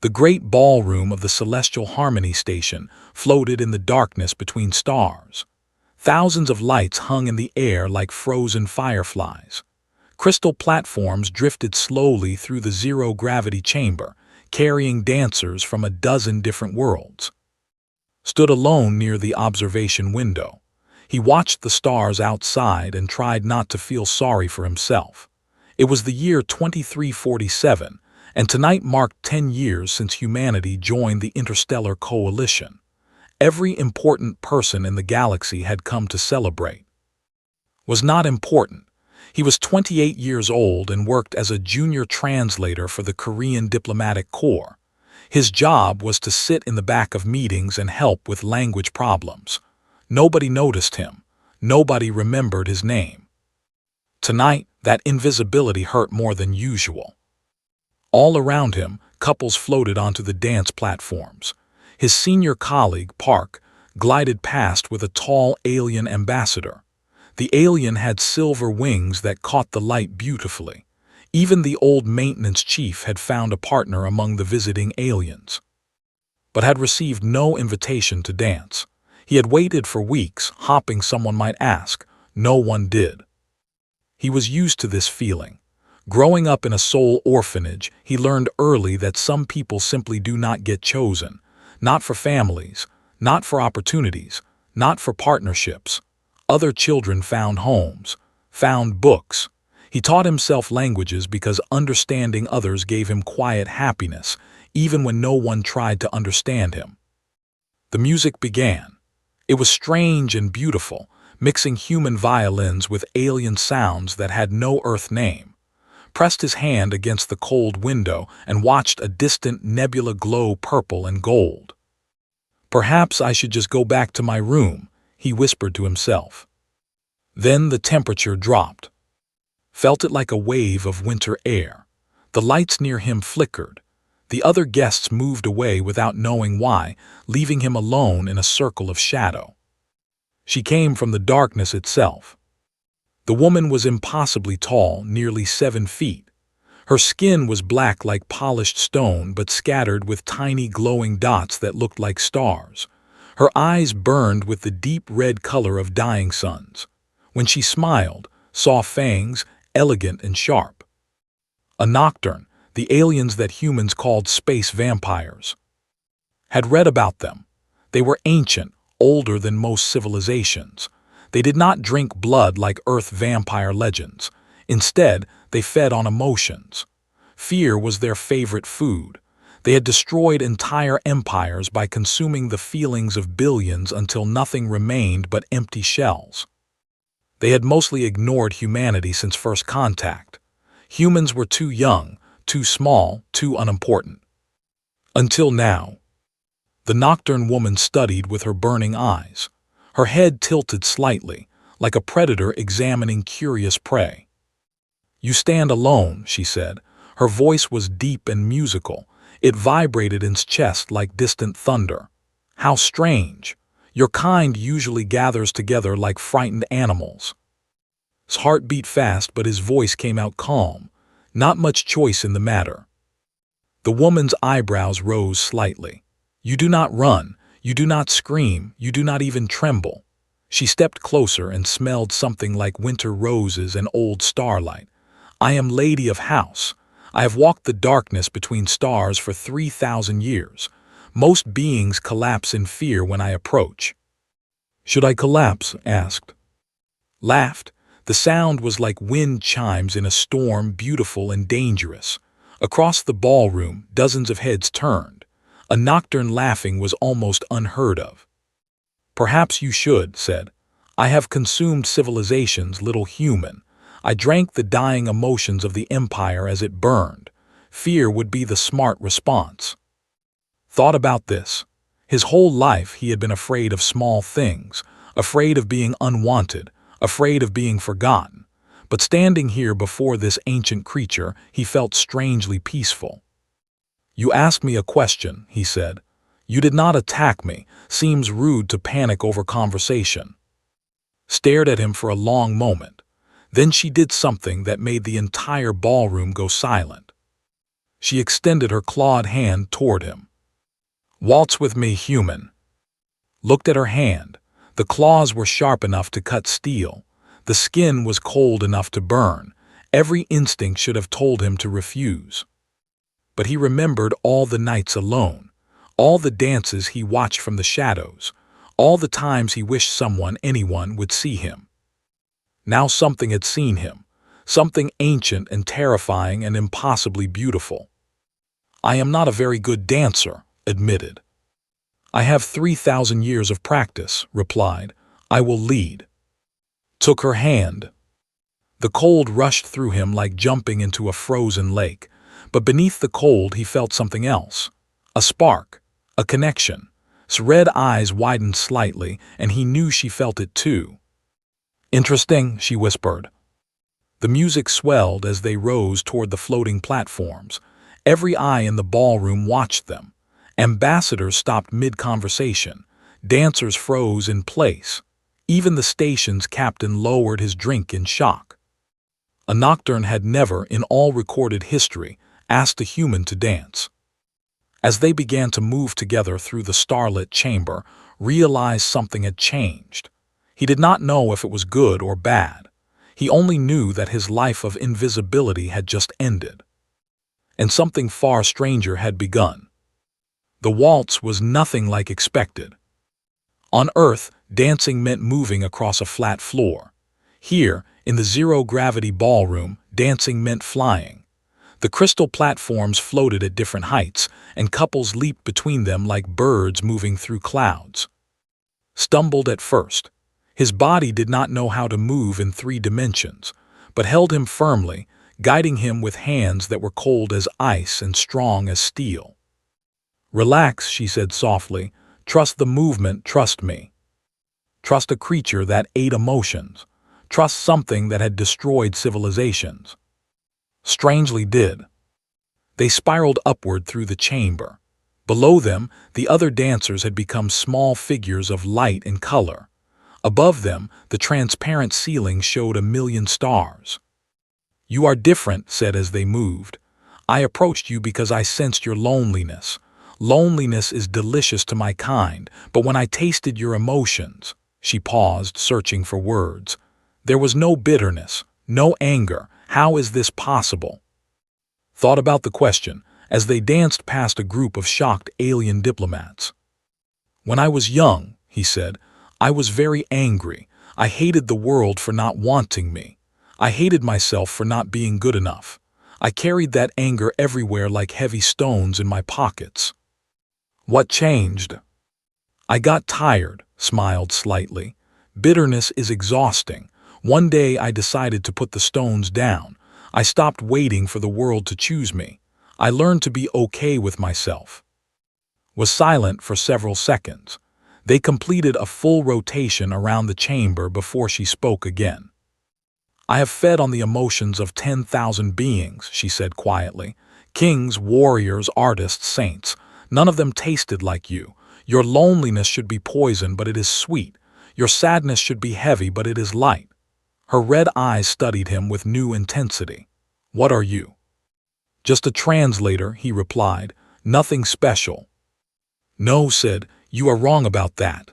The great ballroom of the Celestial Harmony Station floated in the darkness between stars. Thousands of lights hung in the air like frozen fireflies. Crystal platforms drifted slowly through the zero-gravity chamber, carrying dancers from a dozen different worlds. Stood alone near the observation window. He watched the stars outside and tried not to feel sorry for himself. It was the year 2347, and tonight marked 10 years since humanity joined the Interstellar Coalition. Every important person in the galaxy had come to celebrate. Was not important. He was 28 years old and worked as a junior translator for the Korean Diplomatic Corps. His job was to sit in the back of meetings and help with language problems. Nobody noticed him. Nobody remembered his name. Tonight, that invisibility hurt more than usual. All around him, couples floated onto the dance platforms. His senior colleague, Park, glided past with a tall alien ambassador. The alien had silver wings that caught the light beautifully. Even the old maintenance chief had found a partner among the visiting aliens, but had received no invitation to dance. He had waited for weeks, hoping someone might ask. No one did. He was used to this feeling. Growing up in a soul orphanage, he learned early that some people simply do not get chosen. Not for families, not for opportunities, not for partnerships. Other children found homes, found books. He taught himself languages because understanding others gave him quiet happiness, even when no one tried to understand him. The music began. It was strange and beautiful, mixing human violins with alien sounds that had no Earth name. Pressed his hand against the cold window and watched a distant nebula glow purple and gold. Perhaps I should just go back to my room, he whispered to himself. Then the temperature dropped. Felt it like a wave of winter air. The lights near him flickered. The other guests moved away without knowing why, leaving him alone in a circle of shadow. She came from the darkness itself. The woman was impossibly tall, nearly 7 feet. Her skin was black like polished stone but scattered with tiny glowing dots that looked like stars. Her eyes burned with the deep red color of dying suns. When she smiled, saw fangs, elegant and sharp. A nocturne, the aliens that humans called space vampires. Had read about them. They were ancient, older than most civilizations. They did not drink blood like Earth vampire legends. Instead, they fed on emotions. Fear was their favorite food. They had destroyed entire empires by consuming the feelings of billions until nothing remained but empty shells. They had mostly ignored humanity since first contact. Humans were too young, too small, too unimportant. Until now. The nocturne woman studied with her burning eyes. Her head tilted slightly, like a predator examining curious prey. "You stand alone," she said. Her voice was deep and musical. It vibrated in his chest like distant thunder. "How strange. Your kind usually gathers together like frightened animals." His heart beat fast, but his voice came out calm. Not much choice in the matter. The woman's eyebrows rose slightly. "You do not run. You do not scream. You do not even tremble." She stepped closer and smelled something like winter roses and old starlight. "I am Lady of House. I have walked the darkness between stars for 3,000 years. Most beings collapse in fear when I approach." "Should I collapse?" asked. Laughed. The sound was like wind chimes in a storm, beautiful and dangerous. Across the ballroom, dozens of heads turned. A nocturne laughing was almost unheard of. "Perhaps you should," said. "I have consumed civilizations, little human. I drank the dying emotions of the empire as it burned. Fear would be the smart response." Thought about this. His whole life he had been afraid of small things, afraid of being unwanted, afraid of being forgotten. But standing here before this ancient creature, he felt strangely peaceful. "You asked me a question," he said. "You did not attack me. Seems rude to panic over conversation." Stared at him for a long moment. Then she did something that made the entire ballroom go silent. She extended her clawed hand toward him. "Waltz with me, human." Looked at her hand. The claws were sharp enough to cut steel. The skin was cold enough to burn. Every instinct should have told him to refuse. But he remembered all the nights alone, all the dances he watched from the shadows, all the times he wished anyone would see him. Now something had seen him, something ancient and terrifying and impossibly beautiful. "I am not a very good dancer," admitted. "I have 3,000 years of practice," replied. "I will lead." Took her hand. The cold rushed through him like jumping into a frozen lake, but beneath the cold he felt something else. A spark, a connection. His red eyes widened slightly, and he knew she felt it too. "Interesting," she whispered. The music swelled as they rose toward the floating platforms. Every eye in the ballroom watched them. Ambassadors stopped mid-conversation. Dancers froze in place. Even the station's captain lowered his drink in shock. A nocturne had never, in all recorded history, asked a human to dance. As they began to move together through the starlit chamber, realized something had changed. He did not know if it was good or bad. He only knew that his life of invisibility had just ended. And something far stranger had begun. The waltz was nothing like expected. On Earth, dancing meant moving across a flat floor. Here, in the zero-gravity ballroom, dancing meant flying. The crystal platforms floated at different heights, and couples leaped between them like birds moving through clouds. Stumbled at first. His body did not know how to move in 3 dimensions, but held him firmly, guiding him with hands that were cold as ice and strong as steel. "Relax," she said softly. "Trust the movement, trust me. Trust a creature that ate emotions. Trust something that had destroyed civilizations." Strangely did. They spiraled upward through the chamber. Below them, the other dancers had become small figures of light and color. Above them, the transparent ceiling showed 1,000,000 stars. "You are different," said as they moved. "I approached you because I sensed your loneliness. Loneliness is delicious to my kind, but when I tasted your emotions—" She paused, searching for words. "There was no bitterness, no anger. How is this possible?" Thought about the question as they danced past a group of shocked alien diplomats. "When I was young," he said, "I was very angry. I hated the world for not wanting me. I hated myself for not being good enough. I carried that anger everywhere like heavy stones in my pockets." "What changed?" "I got tired," smiled slightly. "Bitterness is exhausting. One day I decided to put the stones down. I stopped waiting for the world to choose me. I learned to be okay with myself." Was silent for several seconds. They completed a full rotation around the chamber before she spoke again. "I have fed on the emotions of 10,000 beings," she said quietly. "Kings, warriors, artists, saints. None of them tasted like you. Your loneliness should be poison, but it is sweet. Your sadness should be heavy, but it is light." Her red eyes studied him with new intensity. "What are you?" "Just a translator," he replied. "Nothing special." "No," said, "you are wrong about that."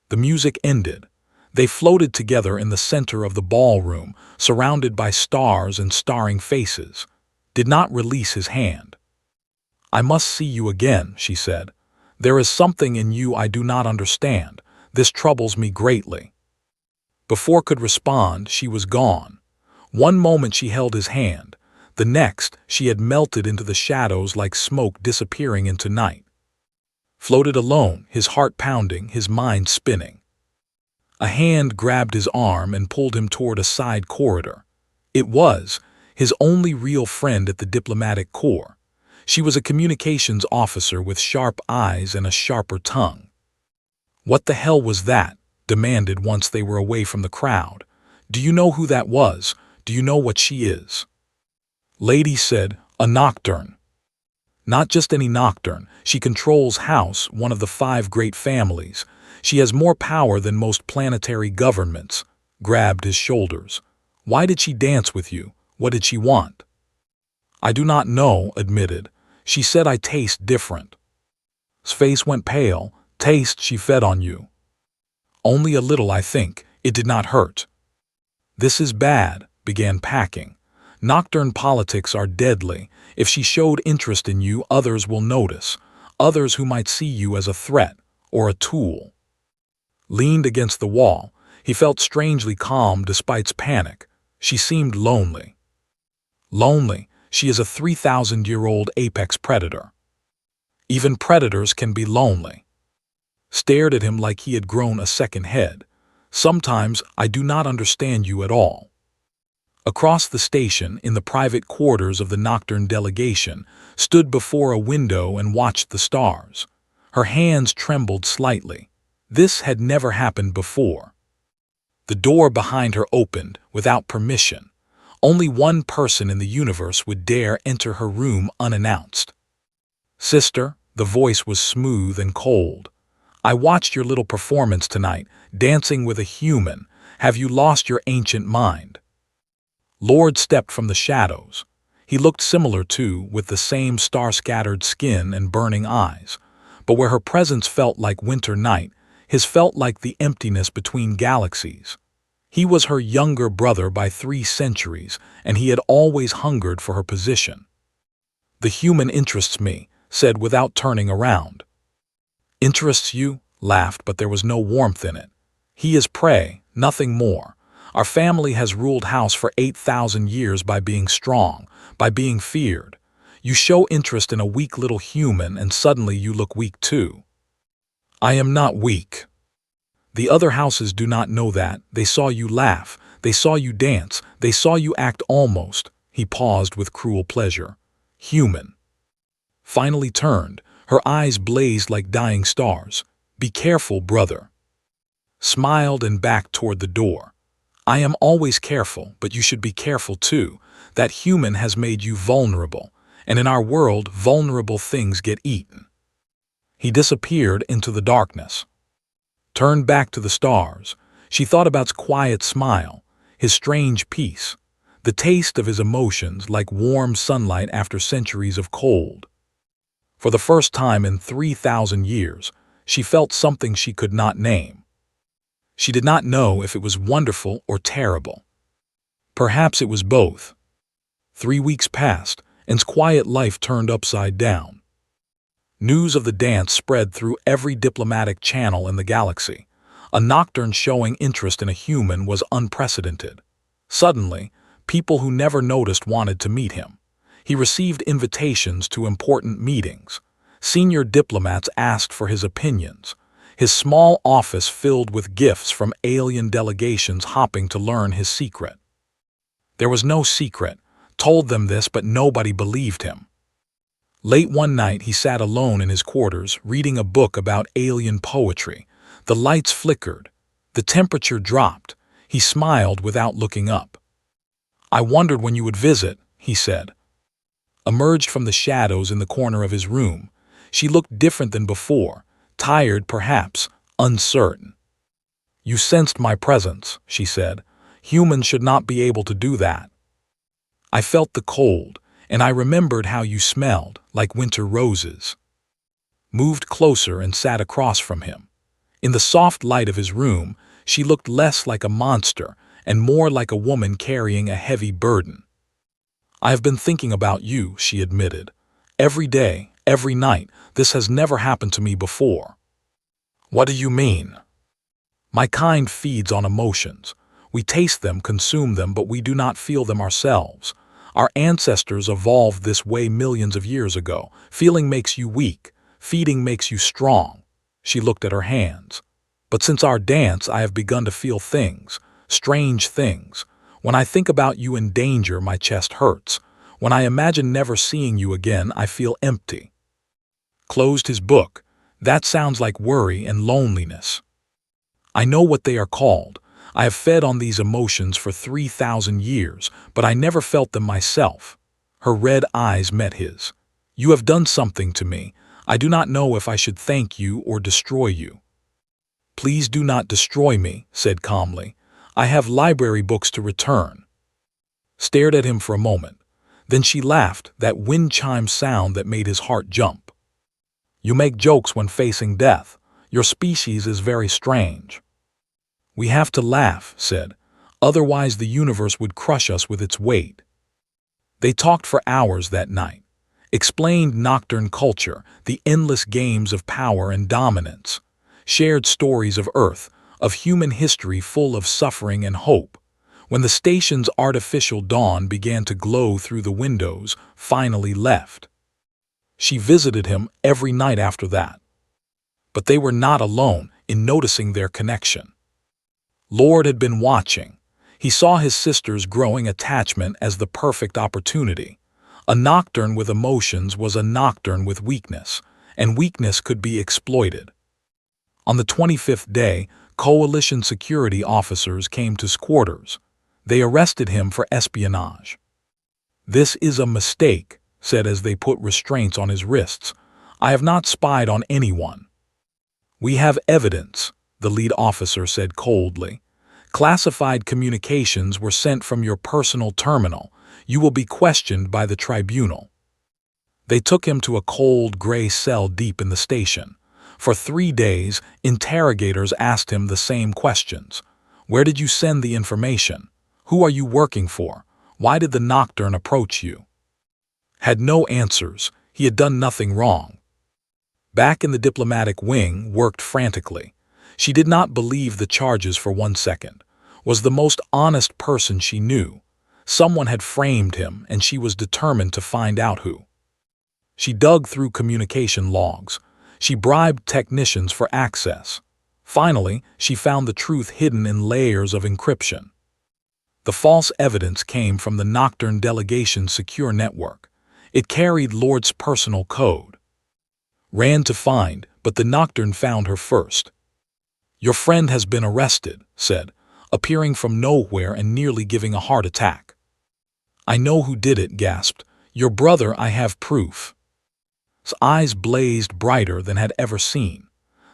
The music ended. They floated together in the center of the ballroom, surrounded by stars and staring faces. Did not release his hand. "I must see you again," she said. "There is something in you I do not understand. This troubles me greatly." Before could respond, she was gone. One moment she held his hand. The next, she had melted into the shadows like smoke disappearing into night. Floated alone, his heart pounding, his mind spinning. A hand grabbed his arm and pulled him toward a side corridor. It was his only real friend at the diplomatic corps. She was a communications officer with sharp eyes and a sharper tongue. "What the hell was that?" demanded once they were away from the crowd. "Do you know who that was? Do you know what she is?" Lady said, "A nocturne." "Not just any nocturne. She controls House, one of the 5 great families. She has more power than most planetary governments." Grabbed his shoulders. "Why did she dance with you? What did she want?" I do not know, admitted. She said I taste different. His face went pale. Taste she fed on you. Only a little, I think. It did not hurt. This is bad, began packing. Nocturne politics are deadly. If she showed interest in you, others will notice. Others who might see you as a threat or a tool. Leaned against the wall. He felt strangely calm despite panic. She seemed lonely. Lonely. She is a 3,000-year-old apex predator. Even predators can be lonely. Stared at him like he had grown a second head. Sometimes I do not understand you at all. Across the station, in the private quarters of the Nocturne delegation, stood before a window and watched the stars. Her hands trembled slightly. This had never happened before. The door behind her opened, without permission. Only one person in the universe would dare enter her room unannounced. Sister, the voice was smooth and cold. I watched your little performance tonight, dancing with a human. Have you lost your ancient mind? Lord stepped from the shadows. He looked similar too, with the same star-scattered skin and burning eyes. But where her presence felt like winter night, his felt like the emptiness between galaxies. He was her younger brother by 3 centuries, and he had always hungered for her position. The human interests me, said without turning around. Interests you? Laughed, but there was no warmth in it. He is prey, nothing more. Our family has ruled house for 8,000 years by being strong, by being feared. You show interest in a weak little human and suddenly you look weak too. I am not weak. The other houses do not know that. They saw you laugh. They saw you dance. They saw you act almost. He paused with cruel pleasure. Human. Finally turned. Her eyes blazed like dying stars. Be careful, brother. Smiled and backed toward the door. I am always careful, but you should be careful too. That human has made you vulnerable, and in our world, vulnerable things get eaten. He disappeared into the darkness. Turned back to the stars. She thought about his quiet smile, his strange peace, the taste of his emotions like warm sunlight after centuries of cold. For the first time in 3,000 years, she felt something she could not name. She did not know if it was wonderful or terrible. Perhaps it was both. 3 weeks passed, and his quiet life turned upside down. News of the dance spread through every diplomatic channel in the galaxy. A nocturne showing interest in a human was unprecedented. Suddenly, people who never noticed wanted to meet him. He received invitations to important meetings. Senior diplomats asked for his opinions. His small office filled with gifts from alien delegations hopping to learn his secret. There was no secret. Told them this, but nobody believed him. Late one night, he sat alone in his quarters, reading a book about alien poetry. The lights flickered. The temperature dropped. He smiled without looking up. I wondered when you would visit, he said. Emerged from the shadows in the corner of his room. She looked different than before, tired perhaps, uncertain. You sensed my presence, she said. Humans should not be able to do that. I felt the cold, and I remembered how you smelled, like winter roses. Moved closer and sat across from him. In the soft light of his room, she looked less like a monster and more like a woman carrying a heavy burden. I have been thinking about you, she admitted. Every day, every night, this has never happened to me before. What do you mean? My kind feeds on emotions. We taste them, consume them, but we do not feel them ourselves. Our ancestors evolved this way millions of years ago. Feeling makes you weak. Feeding makes you strong. She looked at her hands. But since our dance, I have begun to feel things, strange things. When I think about you in danger, my chest hurts. When I imagine never seeing you again, I feel empty. Closed his book. That sounds like worry and loneliness. I know what they are called. I have fed on these emotions for 3,000 years, but I never felt them myself. Her red eyes met his. You have done something to me. I do not know if I should thank you or destroy you. Please do not destroy me, said calmly. I have library books to return. Stared at him for a moment. Then she laughed, that wind chime sound that made his heart jump. You make jokes when facing death. Your species is very strange. We have to laugh, said. Otherwise the universe would crush us with its weight. They talked for hours that night, explained nocturne culture, the endless games of power and dominance, shared stories of Earth, of human history full of suffering and hope. When the station's artificial dawn began to glow through the windows, finally left. She visited him every night after that. But they were not alone in noticing their connection. Lord had been watching. He saw his sister's growing attachment as the perfect opportunity. A nocturne with emotions was a nocturne with weakness, and weakness could be exploited. On the 25th day, Coalition security officers came to his quarters. They arrested him for espionage. This is a mistake, said as they put restraints on his wrists. I have not spied on anyone. We have evidence, the lead officer said coldly. Classified communications were sent from your personal terminal. You will be questioned by the tribunal. They took him to a cold, gray cell deep in the station. For 3 days, interrogators asked him the same questions. Where did you send the information? Who are you working for? Why did the nocturne approach you? Had no answers. He had done nothing wrong. Back in the diplomatic wing, worked frantically. She did not believe the charges for 1 second. Was the most honest person she knew. Someone had framed him, and she was determined to find out who. She dug through communication logs. She bribed technicians for access. Finally, she found the truth hidden in layers of encryption. The false evidence came from the Nocturne delegation's secure network. It carried Lord's personal code. Ran to find, but the Nocturne found her first. Your friend has been arrested, said, appearing from nowhere and nearly giving a heart attack. I know who did it, gasped. Your brother, I have proof. His eyes blazed brighter than had ever seen.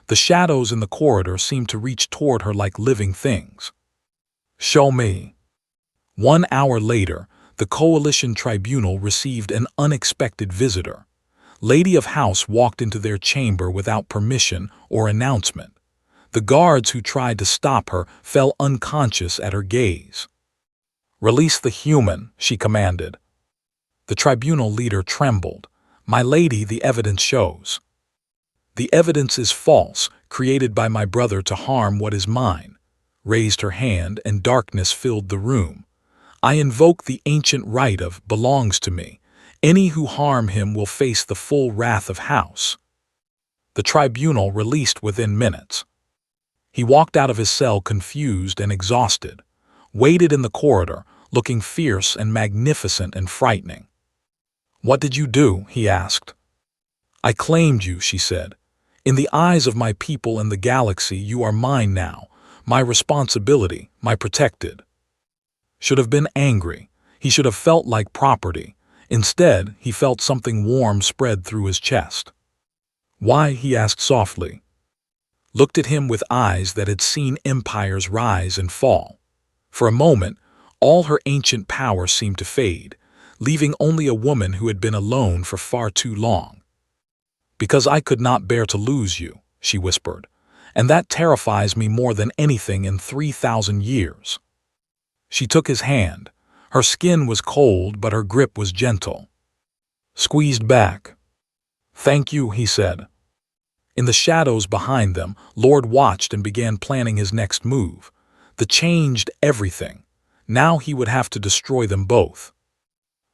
The shadows in the corridor seemed to reach toward her like living things. Show me. 1 hour later, the Coalition Tribunal received an unexpected visitor. Lady of House walked into their chamber without permission or announcement. The guards who tried to stop her fell unconscious at her gaze. Release the human, she commanded. The tribunal leader trembled. My lady, the evidence shows. The evidence is false, created by my brother to harm what is mine. Raised her hand, and darkness filled the room. I invoke the ancient right of belongs to me. Any who harm him will face the full wrath of House. The tribunal released within minutes. He walked out of his cell confused and exhausted, waited in the corridor, looking fierce and magnificent and frightening. What did you do? He asked. I claimed you, she said. In the eyes of my people and the galaxy, you are mine now, my responsibility, my protected. Should have been angry. He should have felt like property. Instead, he felt something warm spread through his chest. Why? He asked softly. Looked at him with eyes that had seen empires rise and fall. For a moment, all her ancient power seemed to fade, leaving only a woman who had been alone for far too long. Because I could not bear to lose you, she whispered, and that terrifies me more than anything in 3,000 years. She took his hand. Her skin was cold, but her grip was gentle. Squeezed back. Thank you, he said. In the shadows behind them, Lord watched and began planning his next move. The changed everything. Now he would have to destroy them both.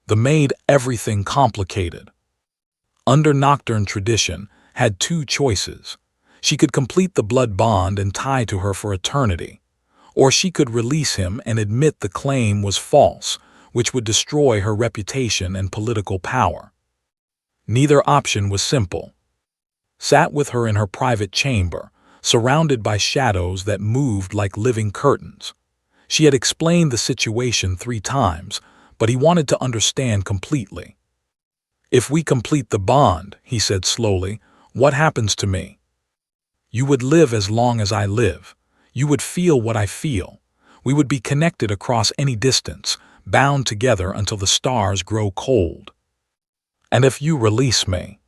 The made everything complicated. Under Nocturne tradition, had 2 choices. She could complete the blood bond and tie to her for eternity. Or she could release him and admit the claim was false, which would destroy her reputation and political power. Neither option was simple. Sat with her in her private chamber, surrounded by shadows that moved like living curtains. She had explained the situation 3 times, but he wanted to understand completely. If we complete the bond, he said slowly, what happens to me? You would live as long as I live. You would feel what I feel. We would be connected across any distance, bound together until the stars grow cold. And if you release me,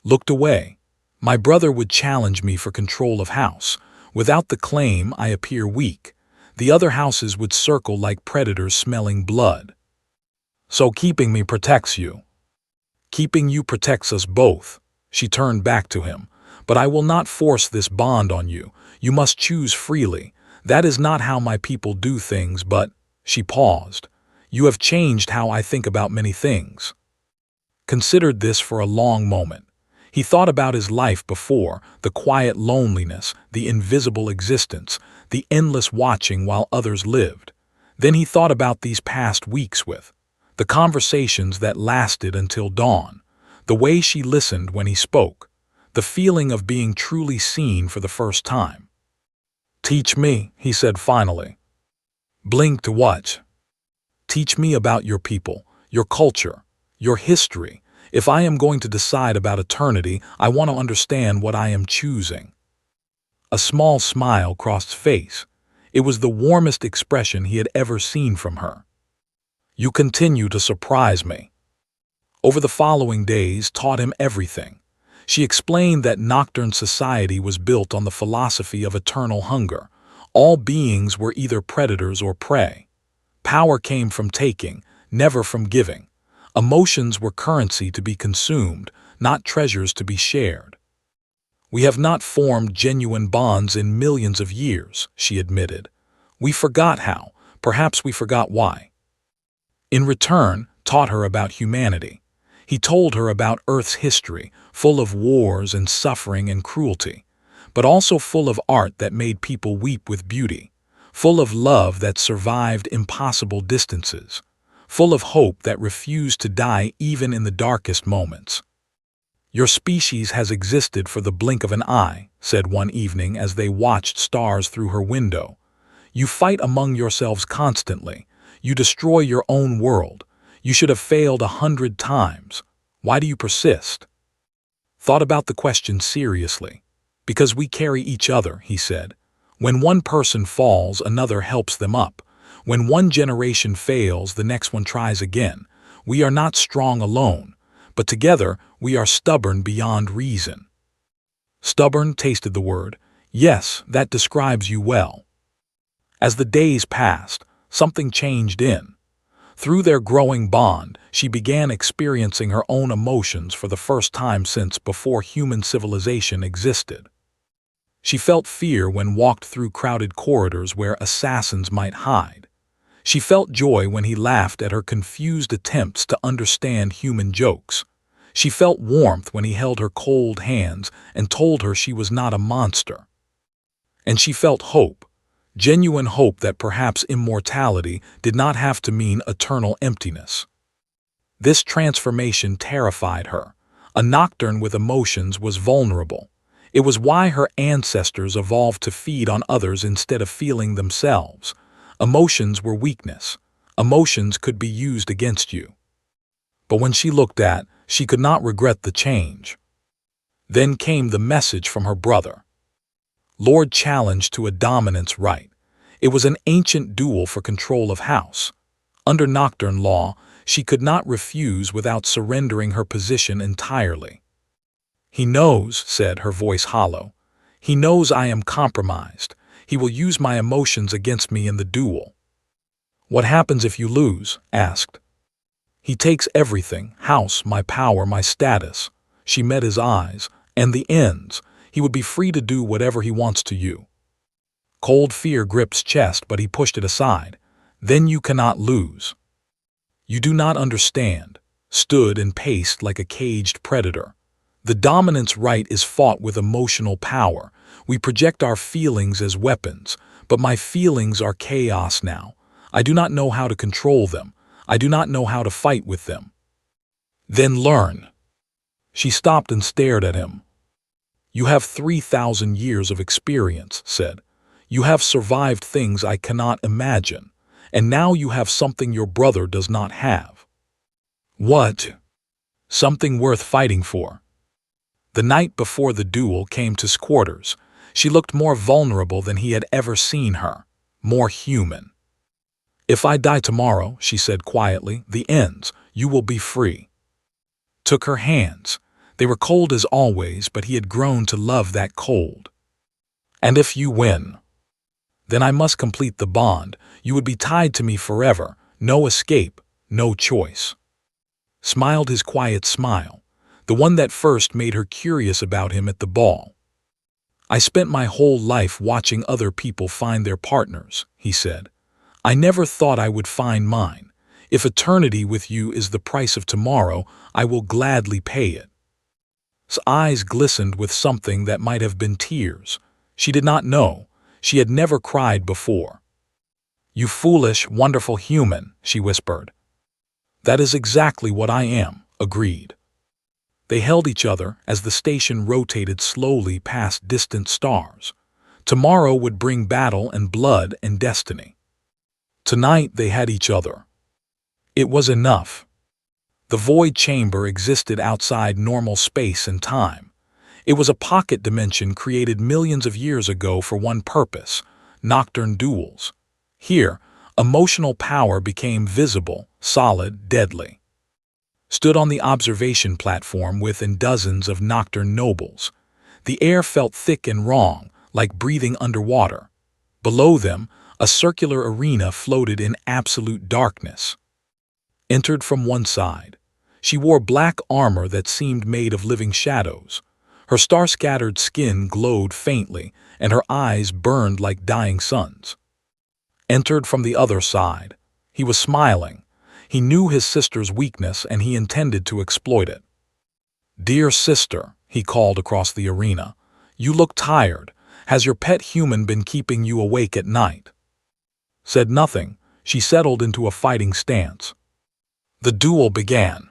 looked away, my brother would challenge me for control of house. Without the claim, I appear weak. The other houses would circle like predators smelling blood. So keeping me protects you. Keeping you protects us both. She turned back to him. But I will not force this bond on you. You must choose freely. That is not how my people do things, but, she paused, you have changed how I think about many things. Considered this for a long moment. He thought about his life before, the quiet loneliness, the invisible existence, the endless watching while others lived. Then he thought about these past weeks with the conversations that lasted until dawn, the way she listened when he spoke, the feeling of being truly seen for the first time. Teach me, he said finally. Blink to what? Teach me about your people, your culture, your history. If I am going to decide about eternity, I want to understand what I am choosing. A small smile crossed his face. It was the warmest expression he had ever seen from her. You continue to surprise me. Over the following days taught him everything. She explained that Nocturne society was built on the philosophy of eternal hunger. All beings were either predators or prey. Power came from taking, never from giving. Emotions were currency to be consumed, not treasures to be shared. We have not formed genuine bonds in millions of years, she admitted. We forgot how, perhaps we forgot why. In return, taught her about humanity. He told her about Earth's history, full of wars and suffering and cruelty, but also full of art that made people weep with beauty, full of love that survived impossible distances, full of hope that refused to die even in the darkest moments. Your species has existed for the blink of an eye, said one evening as they watched stars through her window. You fight among yourselves constantly. You destroy your own world. You should have failed 100 times. Why do you persist? Thought about the question seriously. Because we carry each other, he said. When one person falls, another helps them up. When one generation fails, the next one tries again. We are not strong alone, but together we are stubborn beyond reason. Stubborn tasted the word. Yes, that describes you well. As the days passed, something changed in. Through their growing bond, she began experiencing her own emotions for the first time since before human civilization existed. She felt fear when walked through crowded corridors where assassins might hide. She felt joy when he laughed at her confused attempts to understand human jokes. She felt warmth when he held her cold hands and told her she was not a monster. And she felt hope. Genuine hope that perhaps immortality did not have to mean eternal emptiness. This transformation terrified her. A nocturne with emotions was vulnerable. It was why her ancestors evolved to feed on others instead of feeling themselves. Emotions were weakness. Emotions could be used against you. But when she looked at, she could not regret the change. Then came the message from her brother. Lord challenged to a dominance right. It was an ancient duel for control of house. Under Nocturne law, she could not refuse without surrendering her position entirely. He knows, said her voice hollow. He knows I am compromised. He will use my emotions against me in the duel. What happens if you lose? Asked. He takes everything, house, my power, my status. She met his eyes, and the ends. He would be free to do whatever he wants to you. Cold fear gripped his chest, but he pushed it aside. Then you cannot lose. You do not understand. Stood and paced like a caged predator. The dominance right is fought with emotional power. We project our feelings as weapons, but my feelings are chaos now. I do not know how to control them. I do not know how to fight with them. Then learn. She stopped and stared at him. You have 3,000 years of experience, said. You have survived things I cannot imagine, and now you have something your brother does not have. What? Something worth fighting for. The night before the duel came to his quarters. She looked more vulnerable than he had ever seen her, more human. If I die tomorrow, she said quietly, the ends, you will be free. Took her hands. They were cold as always, but he had grown to love that cold. And if you win, then I must complete the bond. You would be tied to me forever. No escape, no choice. Smiled his quiet smile, the one that first made her curious about him at the ball. I spent my whole life watching other people find their partners, he said. I never thought I would find mine. If eternity with you is the price of tomorrow, I will gladly pay it. His eyes glistened with something that might have been tears. She did not know. She had never cried before. You foolish, wonderful human, she whispered. That is exactly what I am, agreed. They held each other as the station rotated slowly past distant stars. Tomorrow would bring battle and blood and destiny. Tonight they had each other. It was enough. The void chamber existed outside normal space and time. It was a pocket dimension created millions of years ago for one purpose: nocturne duels. Here, emotional power became visible, solid, deadly. Stood on the observation platform within dozens of nocturne nobles. The air felt thick and wrong, like breathing underwater. Below them, a circular arena floated in absolute darkness. Entered from one side. She wore black armor that seemed made of living shadows. Her star-scattered skin glowed faintly, and her eyes burned like dying suns. Entered from the other side. He was smiling. He knew his sister's weakness, and he intended to exploit it. Dear sister, he called across the arena, you look tired. Has your pet human been keeping you awake at night? Said nothing. She settled into a fighting stance. The duel began.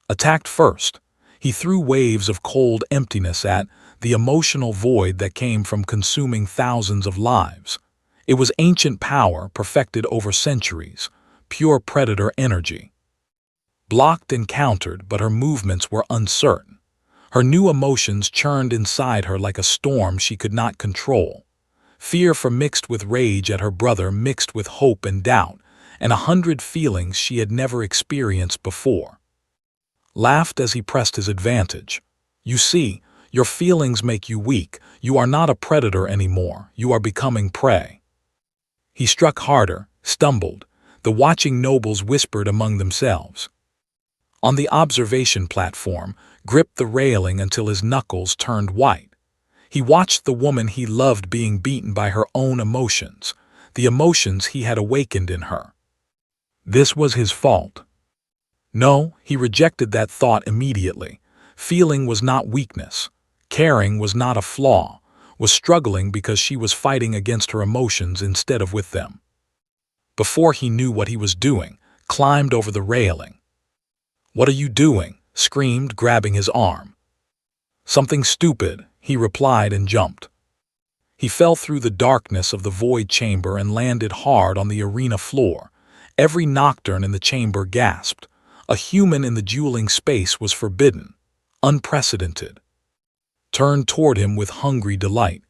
Attacked first, he threw waves of cold emptiness at the emotional void that came from consuming thousands of lives. It was ancient power perfected over centuries, pure predator energy. Blocked and countered, but her movements were uncertain. Her new emotions churned inside her like a storm she could not control. Fear mixed with rage at her brother, mixed with hope and doubt, and 100 feelings she had never experienced before. Laughed as he pressed his advantage. You see, your feelings make you weak. You are not a predator anymore. You are becoming prey. He struck harder, stumbled. The watching nobles whispered among themselves. On the observation platform, gripped the railing until his knuckles turned white. He watched the woman he loved being beaten by her own emotions, the emotions he had awakened in her. This was his fault. No, he rejected that thought immediately. Feeling was not weakness. Caring was not a flaw. Was struggling because she was fighting against her emotions instead of with them. Before he knew what he was doing, climbed over the railing. What are you doing? Screamed, grabbing his arm. Something stupid, he replied and jumped. He fell through the darkness of the void chamber and landed hard on the arena floor. Every nocturne in the chamber gasped. A human in the dueling space was forbidden, unprecedented. Turned toward him with hungry delight.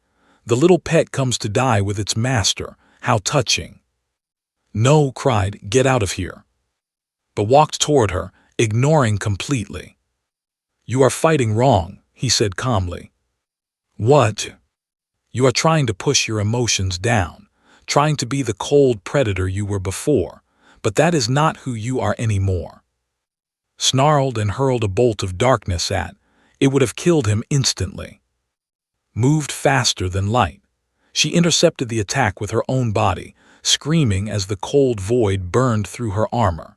The little pet comes to die with its master. How touching. No, cried, get out of here. But walked toward her, ignoring completely. You are fighting wrong, he said calmly. What? You are trying to push your emotions down, trying to be the cold predator you were before, but that is not who you are anymore. Snarled and hurled a bolt of darkness at. It would have killed him instantly. Moved faster than light. She intercepted the attack with her own body, screaming as the cold void burned through her armor.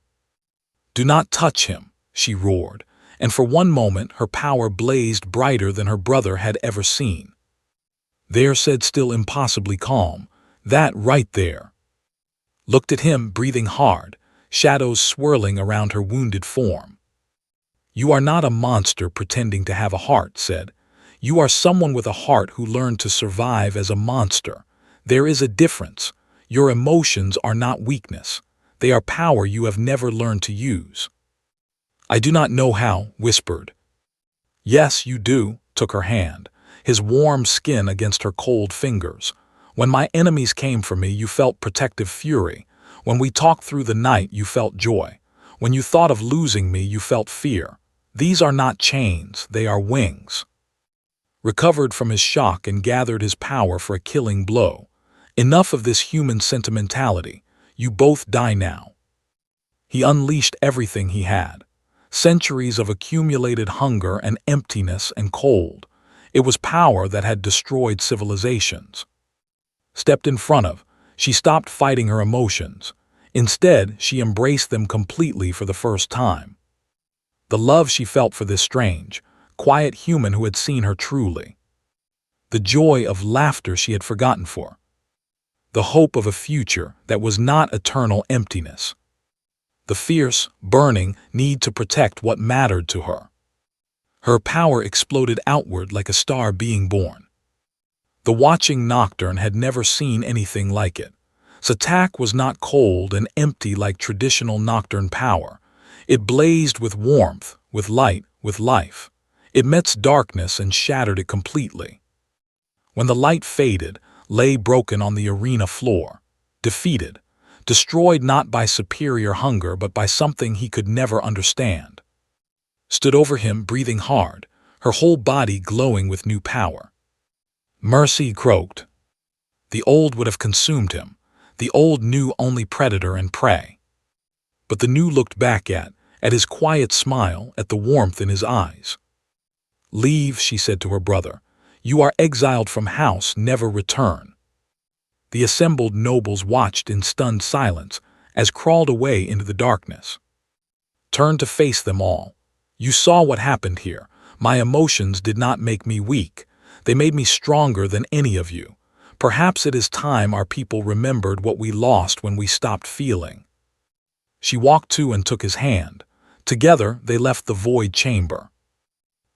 Do not touch him, she roared, and for one moment her power blazed brighter than her brother had ever seen. There, said still impossibly calm, that right there. Looked at him, breathing hard, shadows swirling around her wounded form. You are not a monster pretending to have a heart, said. You are someone with a heart who learned to survive as a monster. There is a difference. Your emotions are not weakness. They are power you have never learned to use. I do not know how, whispered. Yes, you do, took her hand, his warm skin against her cold fingers. When my enemies came for me, you felt protective fury. When we talked through the night, you felt joy. When you thought of losing me, you felt fear. These are not chains, they are wings. Recovered from his shock and gathered his power for a killing blow. Enough of this human sentimentality. You both die now. He unleashed everything he had. Centuries of accumulated hunger and emptiness and cold. It was power that had destroyed civilizations. Stepped in front of, she stopped fighting her emotions. Instead, she embraced them completely for the first time. The love she felt for this strange, quiet human who had seen her truly. The joy of laughter she had forgotten for. The hope of a future that was not eternal emptiness. The fierce, burning need to protect what mattered to her. Her power exploded outward like a star being born. The watching Nocturne had never seen anything like it. Its attack was not cold and empty like traditional Nocturne power. It blazed with warmth, with light, with life. It met darkness and shattered it completely. When the light faded, lay broken on the arena floor, defeated, destroyed not by superior hunger but by something he could never understand. Stood over him, breathing hard, her whole body glowing with new power. Mercy, croaked. The old would have consumed him. The old knew only predator and prey. But the new looked back at his quiet smile, at the warmth in his eyes. Leave, she said to her brother. You are exiled from house, never return. The assembled nobles watched in stunned silence as crawled away into the darkness. Turned to face them all. You saw what happened here. My emotions did not make me weak. They made me stronger than any of you. Perhaps it is time our people remembered what we lost when we stopped feeling. She walked to and took his hand. Together they left the void chamber.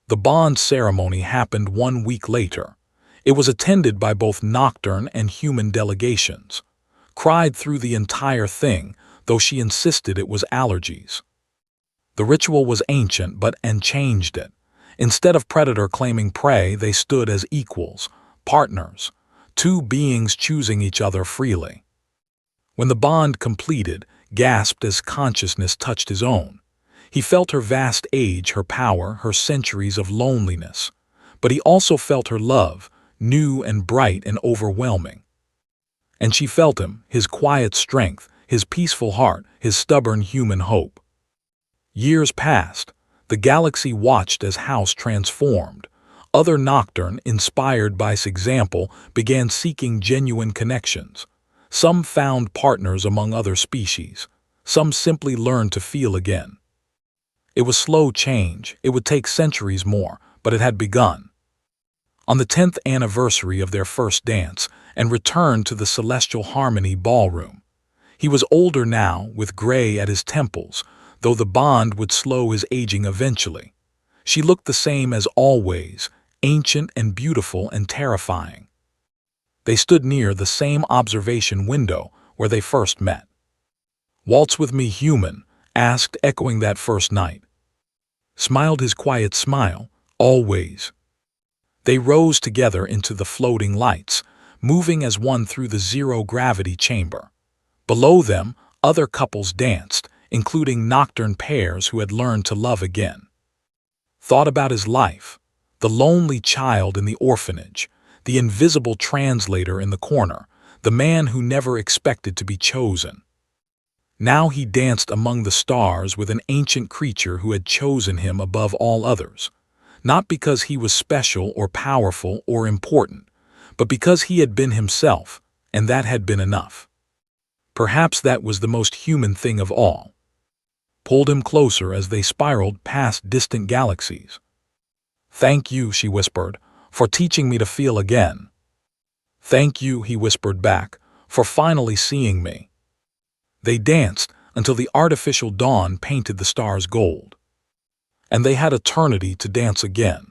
The bond ceremony happened 1 week later. It was attended by both Nocturne and human delegations. Cried through the entire thing, though she insisted it was allergies. The ritual was ancient and changed it. Instead of predator claiming prey, they stood as equals, partners, two beings choosing each other freely. When the bond completed, gasped as consciousness touched his own. He felt her vast age, her power, her centuries of loneliness. But he also felt her love, new and bright and overwhelming. And she felt him, his quiet strength, his peaceful heart, his stubborn human hope. Years passed. The galaxy watched as House transformed. Other Nocturne, inspired by his example, began seeking genuine connections. Some found partners among other species. Some simply learned to feel again. It was slow change. It would take centuries more, but it had begun. On the 10th anniversary of their first dance, and returned to the Celestial Harmony ballroom. He was older now, with gray at his temples, though the bond would slow his aging eventually. She looked the same as always, ancient and beautiful and terrifying. They stood near the same observation window where they first met. Waltz with me, human? Asked, echoing that first night. Smiled his quiet smile, always. They rose together into the floating lights, moving as one through the zero-gravity chamber. Below them, other couples danced, including Nocturne pairs who had learned to love again. Thought about his life, the lonely child in the orphanage, the invisible translator in the corner, the man who never expected to be chosen. Now he danced among the stars with an ancient creature who had chosen him above all others, not because he was special or powerful or important, but because he had been himself, and that had been enough. Perhaps that was the most human thing of all. Pulled him closer as they spiraled past distant galaxies. Thank you, she whispered, for teaching me to feel again. Thank you, he whispered back, for finally seeing me. They danced until the artificial dawn painted the stars gold. And they had eternity to dance again.